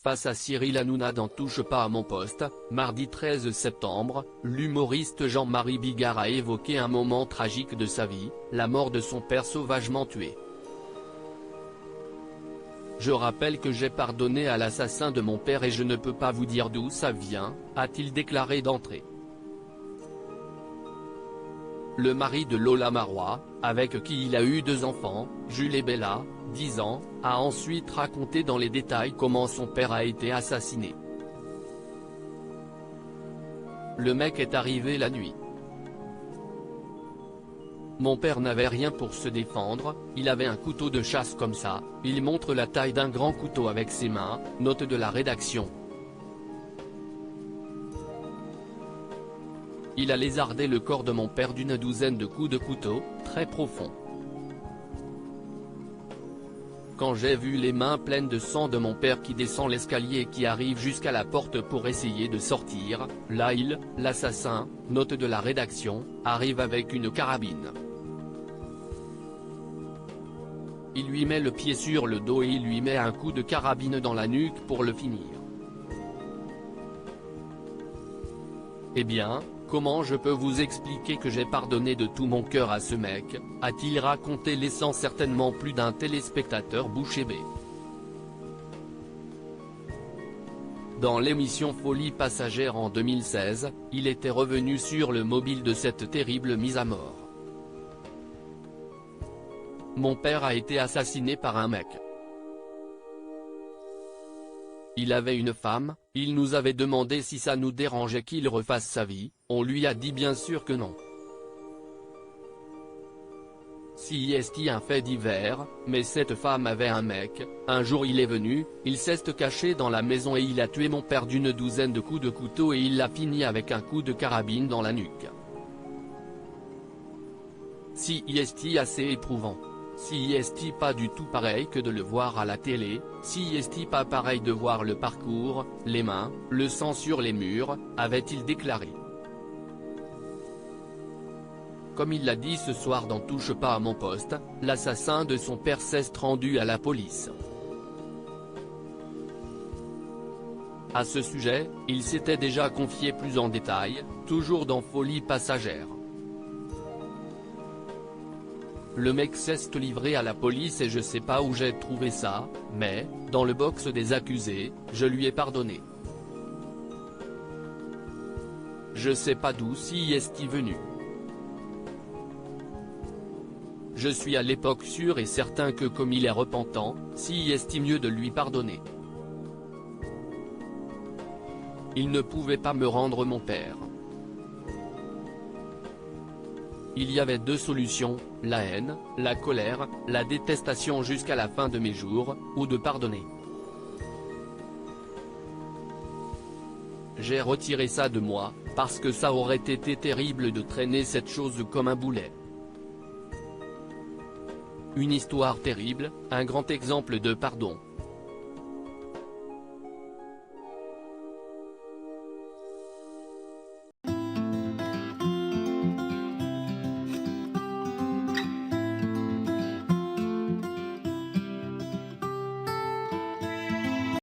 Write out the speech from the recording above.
Face à Cyril Hanouna dans Touche pas à mon poste, mardi 13 septembre, l'humoriste Jean-Marie Bigard a évoqué un moment tragique de sa vie, la mort de son père sauvagement tué. Je rappelle que j'ai pardonné à l'assassin de mon père et je ne peux pas vous dire d'où ça vient, a-t-il déclaré d'entrée. Le mari de Lola Marois, avec qui il a eu 2 enfants, Jules et Bella, 10 ans, a ensuite raconté dans les détails comment son père a été assassiné. Le mec est arrivé la nuit. Mon père n'avait rien pour se défendre, il avait un couteau de chasse comme ça, il montre la taille d'un grand couteau avec ses mains, note de la rédaction. Il a lézardé le corps de mon père d'une douzaine de coups de couteau, très profonds. Quand j'ai vu les mains pleines de sang de mon père qui descend l'escalier et qui arrive jusqu'à la porte pour essayer de sortir, là l'assassin, note de la rédaction, arrive avec une carabine. Il lui met le pied sur le dos et il lui met un coup de carabine dans la nuque pour le finir. Eh bien, comment je peux vous expliquer que j'ai pardonné de tout mon cœur à ce mec, a-t-il raconté, laissant certainement plus d'un téléspectateur bouche bée. Dans l'émission Folie passagère en 2016, il était revenu sur le mobile de cette terrible mise à mort. Mon père a été assassiné par un mec. Il avait une femme, il nous avait demandé si ça nous dérangeait qu'il refasse sa vie, on lui a dit bien sûr que non. Si est un fait divers, mais cette femme avait un mec, un jour il est venu, il s'est caché dans la maison et il a tué mon père d'une douzaine de coups de couteau et il l'a fini avec un coup de carabine dans la nuque. Si est assez éprouvant. Si est pas du tout pareil que de le voir à la télé, si est pas pareil de voir le parcours, les mains, le sang sur les murs, avait-il déclaré. Comme il l'a dit ce soir dans Touche pas à mon poste, l'assassin de son père s'est rendu à la police. À ce sujet, il s'était déjà confié plus en détail, toujours dans Folie passagère. Le mec s'est livré à la police et je sais pas où j'ai trouvé ça, mais, dans le box des accusés, je lui ai pardonné. Je sais pas d'où si est venu. Je suis à l'époque sûr et certain que comme il est repentant, si est mieux de lui pardonner. Il ne pouvait pas me rendre mon père. Il y avait 2 solutions, la haine, la colère, la détestation jusqu'à la fin de mes jours, ou de pardonner. J'ai retiré ça de moi, parce que ça aurait été terrible de traîner cette chose comme un boulet. Une histoire terrible, un grand exemple de pardon.